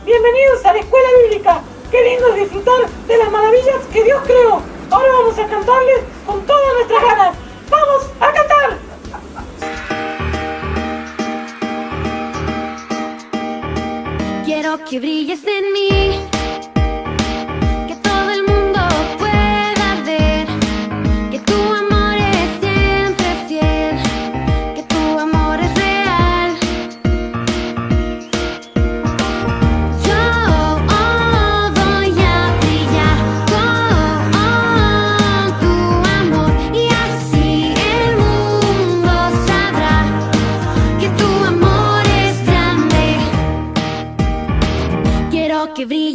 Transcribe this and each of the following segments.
Bienvenidos a la escuela bíblica. Qué lindo es disfrutar de las maravillas que Dios creó. Ahora vamos a cantarles con todas nuestras ganas. ¡Vamos a cantar! Quiero que brilles en mí, que todo el mundo pueda ver que tu amor es siempre fiel, que tu amor es real. Yo voy a brillar con tu amor y así el mundo sabrá que tu amor es grande. Quiero que brilles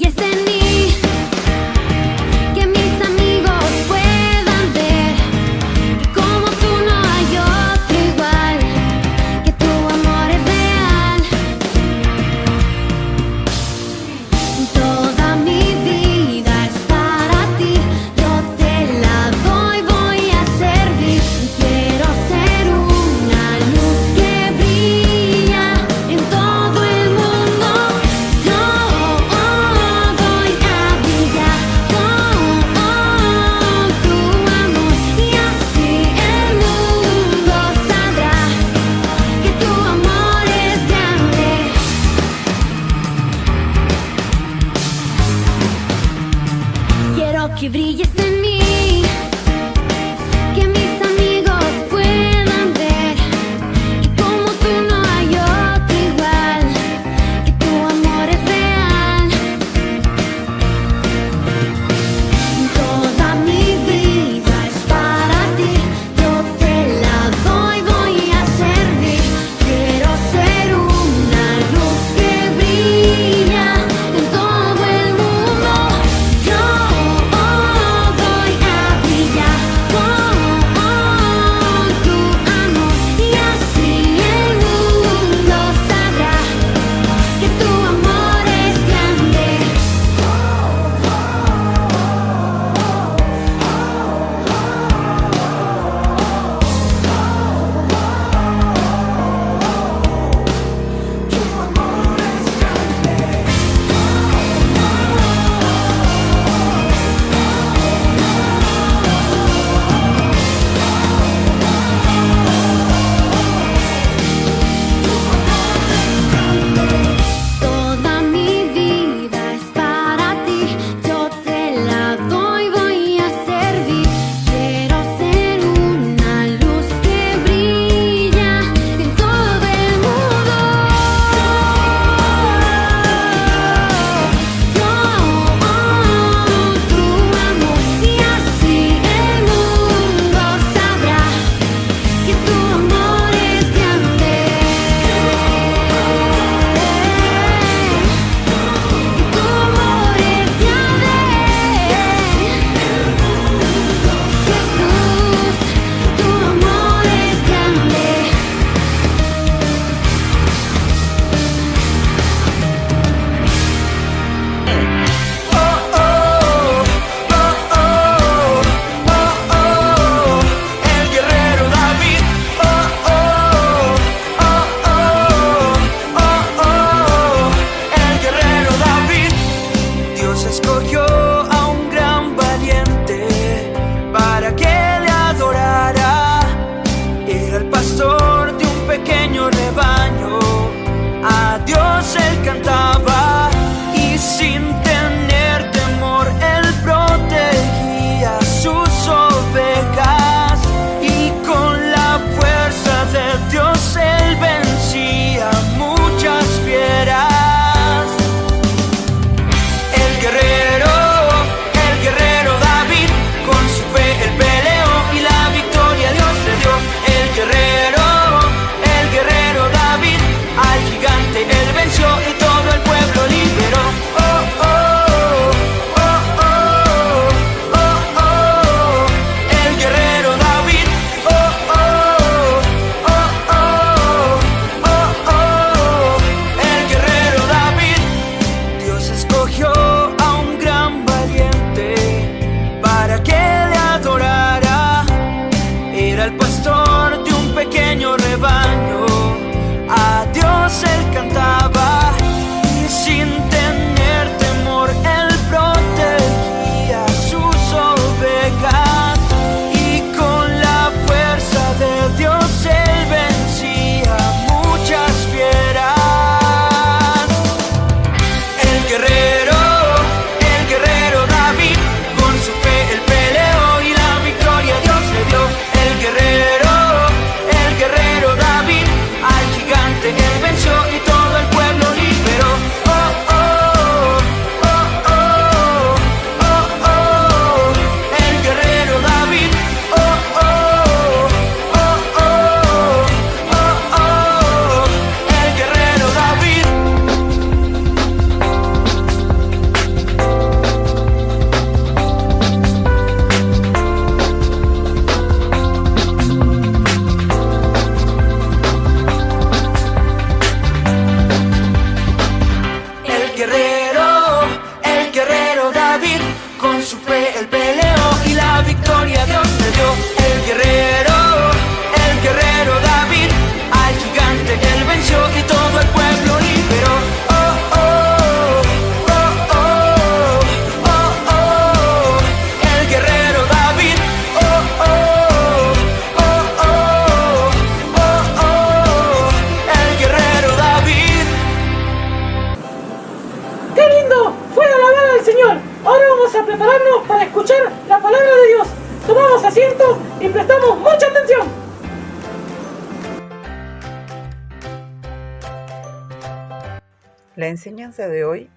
La enseñanza de hoy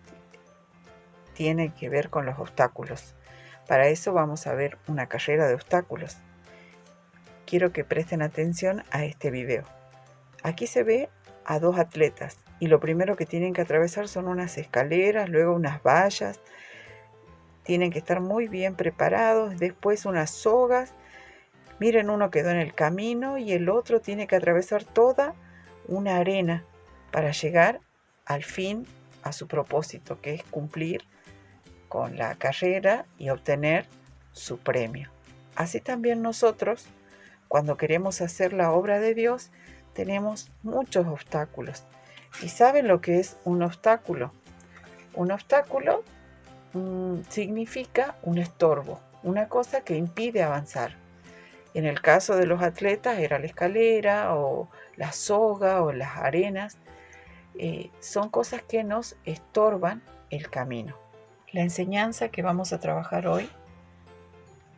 tiene que ver con los obstáculos. Para eso vamos a ver una carrera de obstáculos. Quiero que presten atención a este video. Aquí se ve a dos atletas y lo primero que tienen que atravesar son unas escaleras, luego unas vallas. Tienen que estar muy bien preparados, después unas sogas. Miren, uno quedó en el camino y el otro tiene que atravesar toda una arena para llegar al fin a su propósito, que es cumplir con la carrera y obtener su premio. Así también nosotros, cuando queremos hacer la obra de Dios, tenemos muchos obstáculos. ¿Y saben lo que es un obstáculo? Un obstáculo significa un estorbo, una cosa que impide avanzar. En el caso de los atletas era la escalera o la soga o las arenas. Son cosas que nos estorban el camino. La enseñanza que vamos a trabajar hoy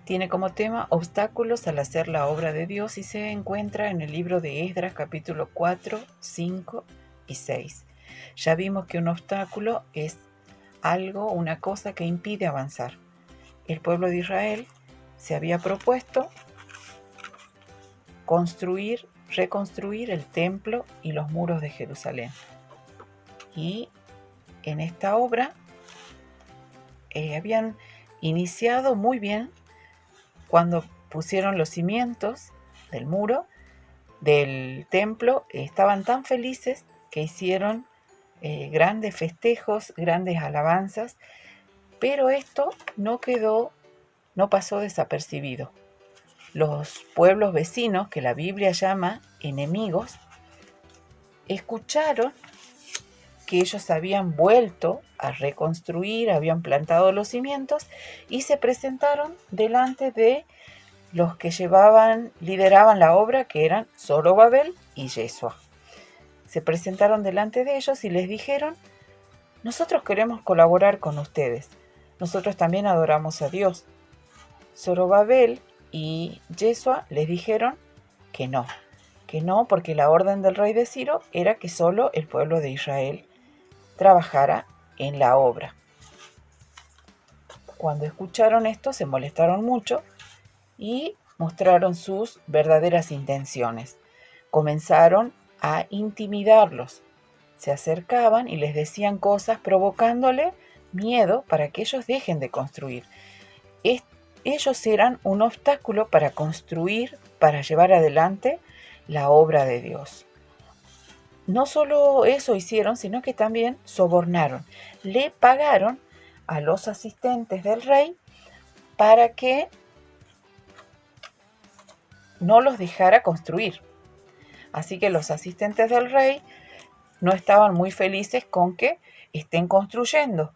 tiene como tema obstáculos al hacer la obra de Dios y se encuentra en el libro de Esdras capítulo 4, 5 y 6. Ya vimos que un obstáculo es algo, una cosa que impide avanzar. El pueblo de Israel se había propuesto reconstruir el templo y los muros de Jerusalén. Y en esta obra habían iniciado muy bien cuando pusieron los cimientos del muro del templo. Estaban tan felices que hicieron grandes festejos, grandes alabanzas, pero esto no pasó desapercibido. Los pueblos vecinos, que la Biblia llama enemigos, escucharon que ellos habían vuelto a reconstruir, habían plantado los cimientos y se presentaron delante de los que lideraban la obra, que eran Zorobabel y Yesua. Se presentaron delante de ellos y les dijeron: nosotros queremos colaborar con ustedes, nosotros también adoramos a Dios. Zorobabel y Yesua les dijeron que no, porque la orden del rey de Ciro era que solo el pueblo de Israel trabajara en la obra. Cuando escucharon esto se molestaron mucho y mostraron sus verdaderas intenciones. Comenzaron a intimidarlos. Se acercaban y les decían cosas provocándole miedo para que ellos dejen de construir. Ellos eran un obstáculo para construir, para llevar adelante la obra de Dios. No solo eso hicieron, sino que también sobornaron. Le pagaron a los asistentes del rey para que no los dejara construir. Así que los asistentes del rey no estaban muy felices con que estén construyendo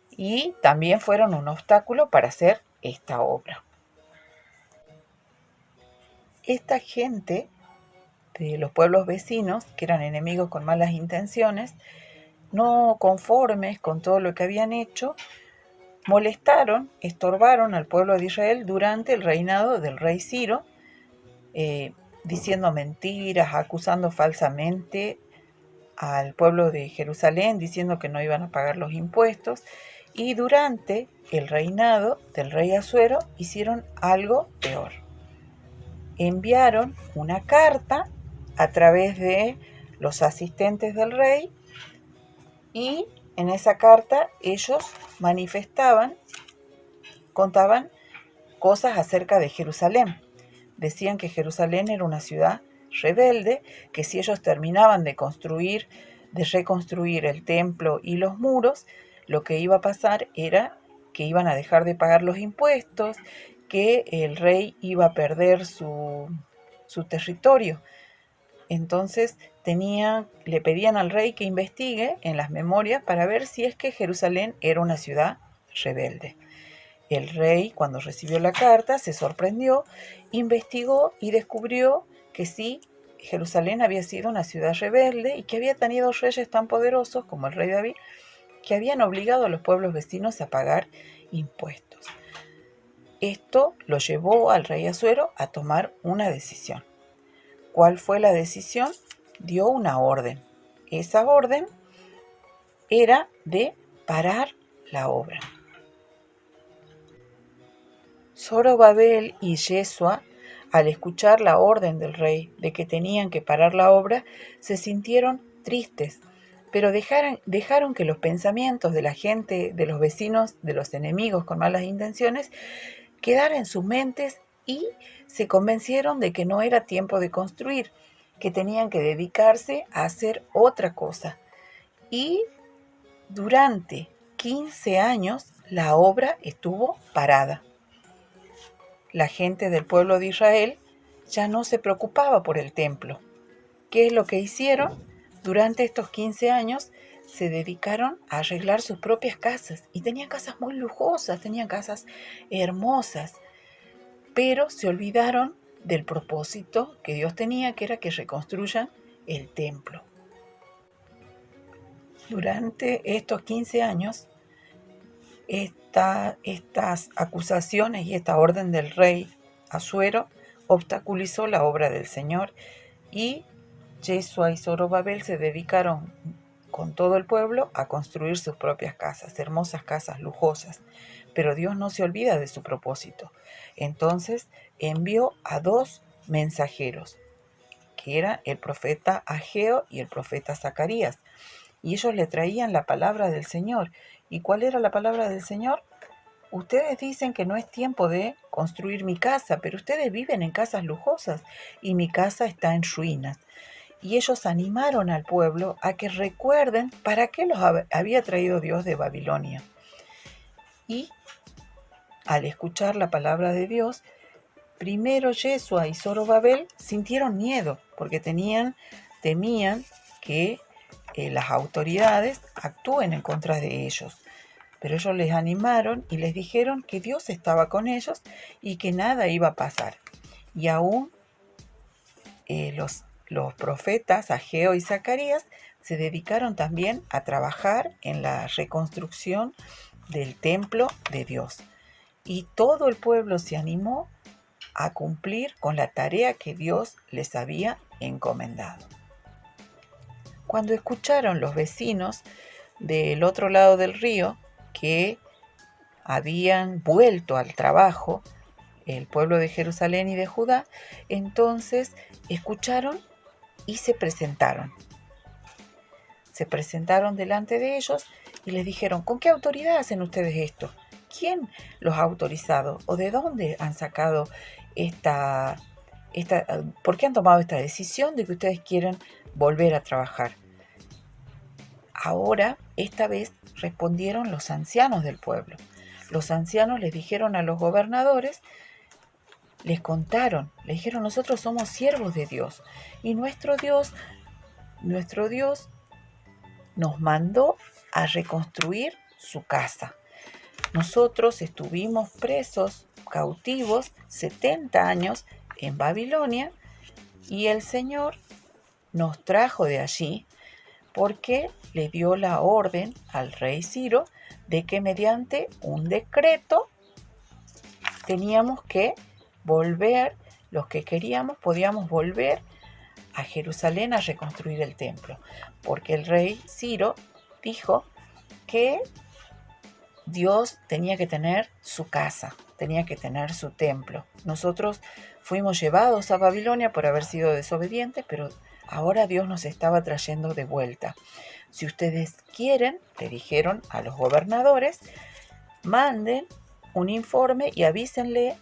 y también fueron un obstáculo para hacer esta obra. Esta gente de los pueblos vecinos, que eran enemigos con malas intenciones, no conformes con todo lo que habían hecho, molestaron, estorbaron al pueblo de Israel durante el reinado del rey Ciro, diciendo mentiras, acusando falsamente al pueblo de Jerusalén, diciendo que no iban a pagar los impuestos. Y durante el reinado del rey Asuero hicieron algo peor. Enviaron una carta a través de los asistentes del rey y en esa carta ellos contaban cosas acerca de Jerusalén. Decían que Jerusalén era una ciudad rebelde, que si ellos terminaban de reconstruir el templo y los muros, lo que iba a pasar era que iban a dejar de pagar los impuestos, que el rey iba a perder su territorio. Entonces le pedían al rey que investigue en las memorias para ver si es que Jerusalén era una ciudad rebelde. El rey, cuando recibió la carta, se sorprendió, investigó y descubrió que sí, Jerusalén había sido una ciudad rebelde y que había tenido reyes tan poderosos como el rey David, que habían obligado a los pueblos vecinos a pagar impuestos. Esto lo llevó al rey Asuero a tomar una decisión. ¿Cuál fue la decisión? Dio una orden. Esa orden era de parar la obra. Zorobabel y Yeshua, al escuchar la orden del rey de que tenían que parar la obra, se sintieron tristes, pero dejaron que los pensamientos de la gente, de los vecinos, de los enemigos con malas intenciones, quedaran en sus mentes y se convencieron de que no era tiempo de construir, que tenían que dedicarse a hacer otra cosa. Y durante 15 años la obra estuvo parada. La gente del pueblo de Israel ya no se preocupaba por el templo. ¿Qué es lo que hicieron? Durante estos 15 años se dedicaron a arreglar sus propias casas y tenían casas muy lujosas, tenían casas hermosas, pero se olvidaron del propósito que Dios tenía, que era que reconstruyan el templo. Durante estos 15 años, estas acusaciones y esta orden del rey Asuero obstaculizó la obra del Señor y Yeshua y Zorobabel se dedicaron con todo el pueblo a construir sus propias casas, hermosas casas, lujosas. Pero Dios no se olvida de su propósito. Entonces envió a 2 mensajeros, que eran el profeta Ageo y el profeta Zacarías. Y ellos le traían la palabra del Señor. ¿Y cuál era la palabra del Señor? Ustedes dicen que no es tiempo de construir mi casa, pero ustedes viven en casas lujosas y mi casa está en ruinas. Y ellos animaron al pueblo a que recuerden para qué los había traído Dios de Babilonia. Y al escuchar la palabra de Dios, primero Yeshua y Zorobabel sintieron miedo porque temían que las autoridades actúen en contra de ellos. Pero ellos les animaron y les dijeron que Dios estaba con ellos y que nada iba a pasar. Y aún los profetas Ageo y Zacarías se dedicaron también a trabajar en la reconstrucción del templo de Dios. Y todo el pueblo se animó a cumplir con la tarea que Dios les había encomendado. Cuando escucharon los vecinos del otro lado del río que habían vuelto al trabajo, el pueblo de Jerusalén y de Judá, entonces escucharon y se presentaron. Se presentaron delante de ellos y les dijeron: ¿con qué autoridad hacen ustedes esto? ¿Quién los ha autorizado? ¿O de dónde han sacado por qué han tomado esta decisión de que ustedes quieren volver a trabajar? Ahora, esta vez, respondieron los ancianos del pueblo. Los ancianos les dijeron a los gobernadores, les contaron, les dijeron: nosotros somos siervos de Dios y nuestro Dios nos mandó a reconstruir su casa. Nosotros estuvimos presos, cautivos, 70 años en Babilonia y el Señor nos trajo de allí porque le dio la orden al rey Ciro de que mediante un decreto teníamos que volver, los que queríamos podíamos volver a Jerusalén a reconstruir el templo, porque el rey Ciro dijo que Dios tenía que tener su casa, tenía que tener su templo. Nosotros fuimos llevados a Babilonia por haber sido desobedientes, pero ahora Dios nos estaba trayendo de vuelta. Si ustedes quieren, le dijeron a los gobernadores, manden un informe y avísenle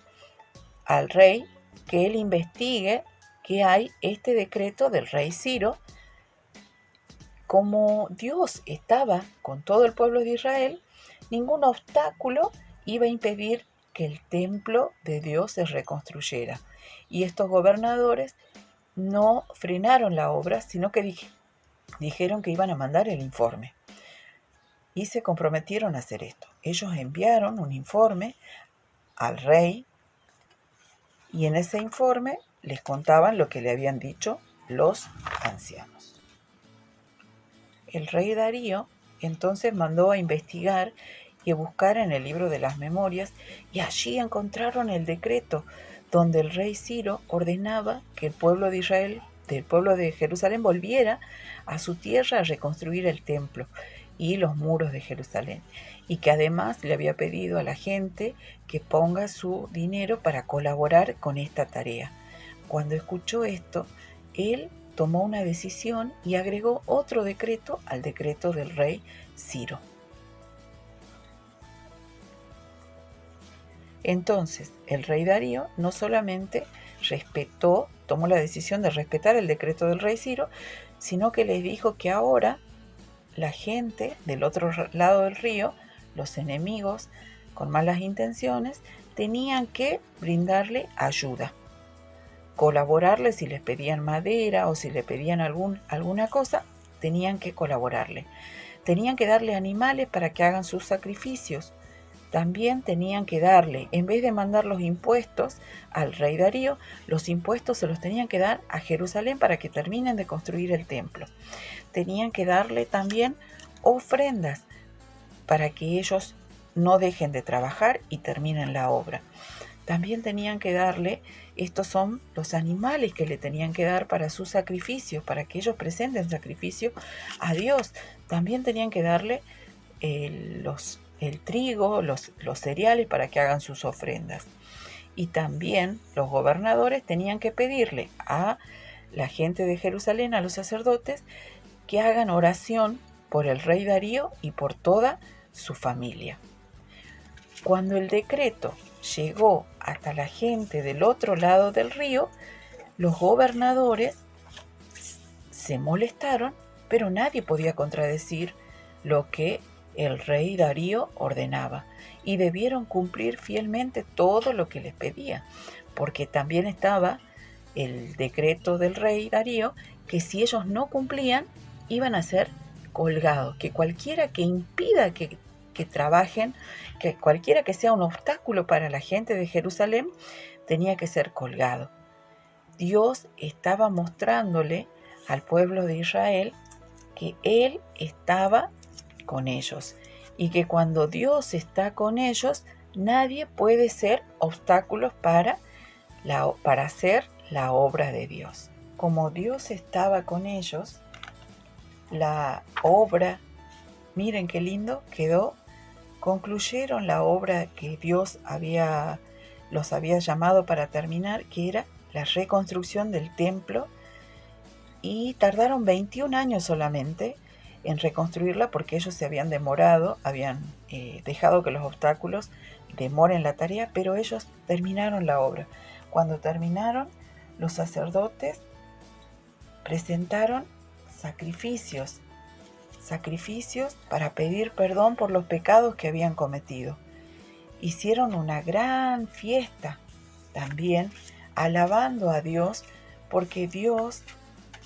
al rey que él investigue que hay este decreto del rey Ciro. Como Dios estaba con todo el pueblo de Israel, ningún obstáculo iba a impedir que el templo de Dios se reconstruyera. Y estos gobernadores no frenaron la obra, sino que dijeron que iban a mandar el informe. Y se comprometieron a hacer esto. Ellos enviaron un informe al rey y en ese informe les contaban lo que le habían dicho los ancianos. El rey Darío entonces mandó a investigar y a buscar en el libro de las memorias y allí encontraron el decreto donde el rey Ciro ordenaba que el pueblo de Israel, del pueblo de Jerusalén, volviera a su tierra a reconstruir el templo. y los muros de Jerusalén, y que además le había pedido a la gente que ponga su dinero para colaborar con esta tarea. Cuando escuchó esto, él tomó una decisión y agregó otro decreto al decreto del rey Ciro. Entonces, el rey Darío no solamente tomó la decisión de respetar el decreto del rey Ciro, sino que les dijo que ahora la gente del otro lado del río, los enemigos con malas intenciones, tenían que brindarle ayuda, colaborarle si les pedían madera o si le pedían alguna cosa, tenían que colaborarle. Tenían que darle animales para que hagan sus sacrificios. También tenían que darle, en vez de mandar los impuestos al rey Darío, los impuestos se los tenían que dar a Jerusalén para que terminen de construir el templo. Tenían que darle también ofrendas para que ellos no dejen de trabajar y terminen la obra. También tenían que darle, estos son los animales que le tenían que dar para sus sacrificios, para que ellos presenten sacrificio a Dios. También tenían que darle el trigo, los cereales para que hagan sus ofrendas. Y también los gobernadores tenían que pedirle a la gente de Jerusalén, a los sacerdotes, que hagan oración por el rey Darío y por toda su familia. Cuando el decreto llegó hasta la gente del otro lado del río, los gobernadores se molestaron, pero nadie podía contradecir lo que el rey Darío ordenaba, y debieron cumplir fielmente todo lo que les pedía, porque también estaba el decreto del rey Darío que si ellos no cumplían iban a ser colgados, que cualquiera que impida que trabajen, que cualquiera que sea un obstáculo para la gente de Jerusalén, tenía que ser colgado. Dios estaba mostrándole al pueblo de Israel que Él estaba con ellos y que cuando Dios está con ellos, nadie puede ser obstáculos para hacer la obra de Dios. Como Dios estaba con ellos, la obra, miren qué lindo quedó, concluyeron la obra que Dios los había llamado para terminar, que era la reconstrucción del templo, y tardaron 21 años solamente en reconstruirla porque ellos se habían demorado, habían dejado que los obstáculos demoren la tarea, pero ellos terminaron la obra. Cuando terminaron, los sacerdotes presentaron sacrificios para pedir perdón por los pecados que habían cometido. Hicieron una gran fiesta también, alabando a Dios, porque Dios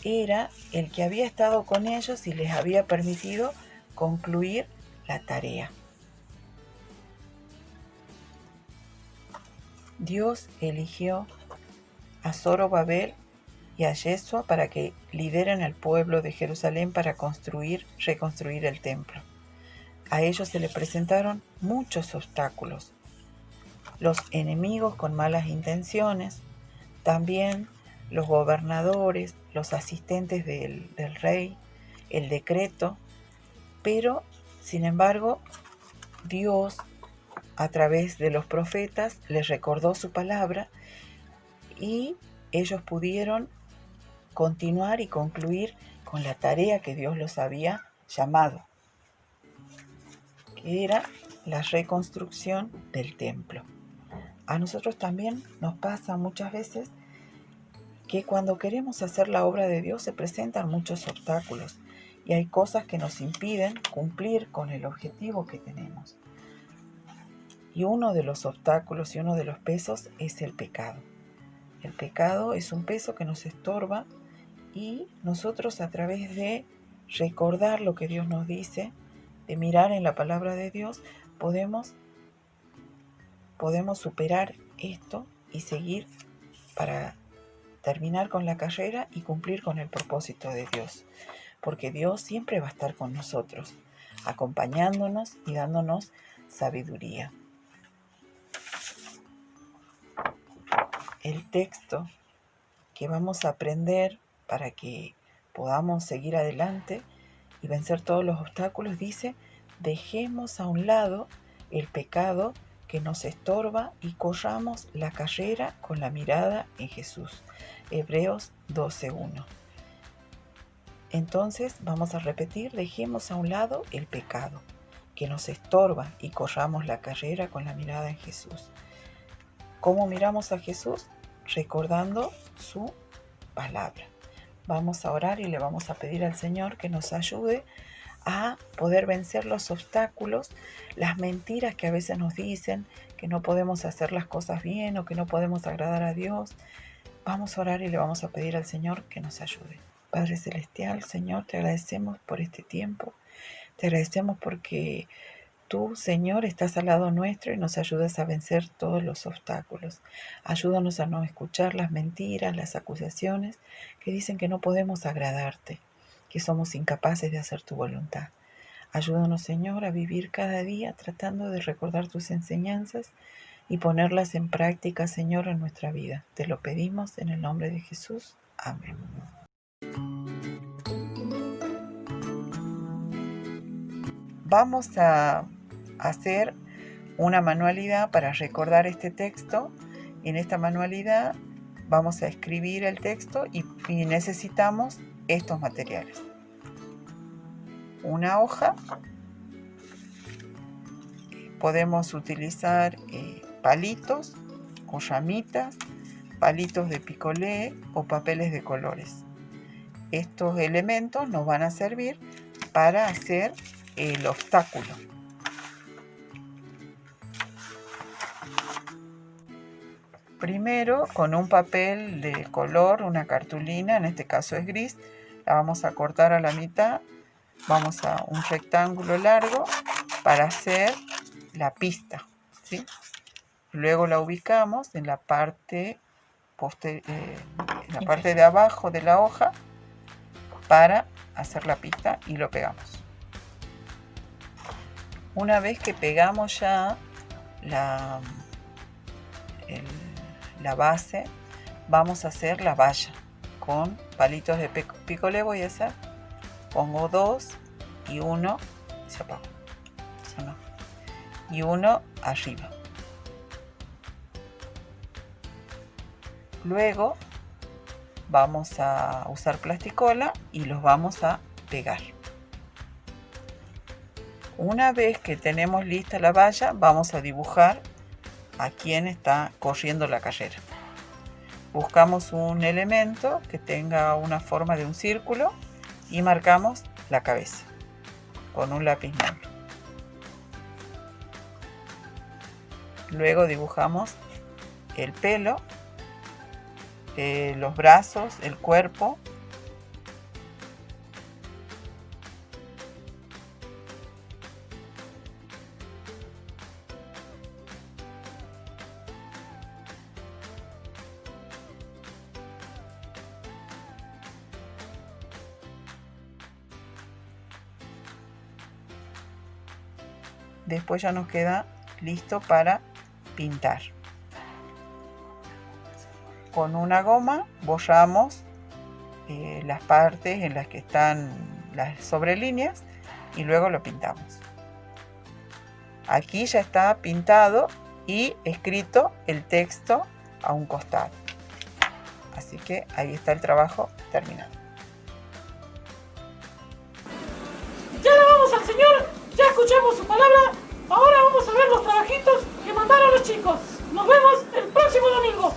era el que había estado con ellos y les había permitido concluir la tarea. Dios eligió a Zorobabel y a Yeshua para que lideren al pueblo de Jerusalén para reconstruir el templo. A ellos se les presentaron muchos obstáculos. Los enemigos con malas intenciones, también los gobernadores, los asistentes del rey, el decreto, pero sin embargo Dios a través de los profetas les recordó su palabra y ellos pudieron continuar y concluir con la tarea que Dios los había llamado, que era la reconstrucción del templo. A nosotros también nos pasa muchas veces que cuando queremos hacer la obra de Dios se presentan muchos obstáculos y hay cosas que nos impiden cumplir con el objetivo que tenemos. Y uno de los obstáculos y uno de los pesos es el pecado. El pecado es un peso que nos estorba y nosotros a través de recordar lo que Dios nos dice, de mirar en la palabra de Dios, podemos superar esto y seguir para terminar con la carrera y cumplir con el propósito de Dios. Porque Dios siempre va a estar con nosotros, acompañándonos y dándonos sabiduría. El texto que vamos a aprender para que podamos seguir adelante y vencer todos los obstáculos, dice, dejemos a un lado el pecado que nos estorba y corramos la carrera con la mirada en Jesús. Hebreos 12:1. Entonces vamos a repetir, dejemos a un lado el pecado que nos estorba y corramos la carrera con la mirada en Jesús. ¿Cómo miramos a Jesús? Recordando su palabra. Vamos a orar y le vamos a pedir al Señor que nos ayude a poder vencer los obstáculos, las mentiras que a veces nos dicen, que no podemos hacer las cosas bien o que no podemos agradar a Dios. Vamos a orar y le vamos a pedir al Señor que nos ayude. Padre Celestial, Señor, te agradecemos por este tiempo. Te agradecemos porque tú, Señor, estás al lado nuestro y nos ayudas a vencer todos los obstáculos. Ayúdanos a no escuchar las mentiras, las acusaciones que dicen que no podemos agradarte, que somos incapaces de hacer tu voluntad. Ayúdanos, Señor, a vivir cada día tratando de recordar tus enseñanzas y ponerlas en práctica, Señor, en nuestra vida. Te lo pedimos en el nombre de Jesús. Amén. Vamos a hacer una manualidad para recordar este texto. En esta manualidad vamos a escribir el texto y necesitamos estos materiales. Una hoja. Podemos utilizar palitos o ramitas, palitos de picolé o papeles de colores. Estos elementos nos van a servir para hacer el obstáculo. Primero, con un papel de color, una cartulina, en este caso es gris, la vamos a cortar a la mitad. Vamos a un rectángulo largo para hacer la pista, ¿sí? Luego la ubicamos en la parte de abajo de la hoja para hacer la pista y lo pegamos. Una vez que pegamos ya la base, vamos a hacer la valla con palitos de picolé. Voy a hacer, pongo 2 y 1, se apagó, y 1 arriba. Luego vamos a usar plasticola y los vamos a pegar. Una vez que tenemos lista la valla, vamos a dibujar a quién está corriendo la carrera. Buscamos un elemento que tenga una forma de un círculo y marcamos la cabeza con un lápiz negro. Luego dibujamos el pelo, los brazos, el cuerpo. Después ya nos queda listo para pintar. Con una goma borramos las partes en las que están las sobrelíneas y luego lo pintamos. Aquí ya está pintado y escrito el texto a un costado. Así que ahí está el trabajo terminado. Ya alabamos al Señor, ya escuchamos su palabra. Ahora vamos a ver los trabajitos que mandaron los chicos. Nos vemos el próximo domingo.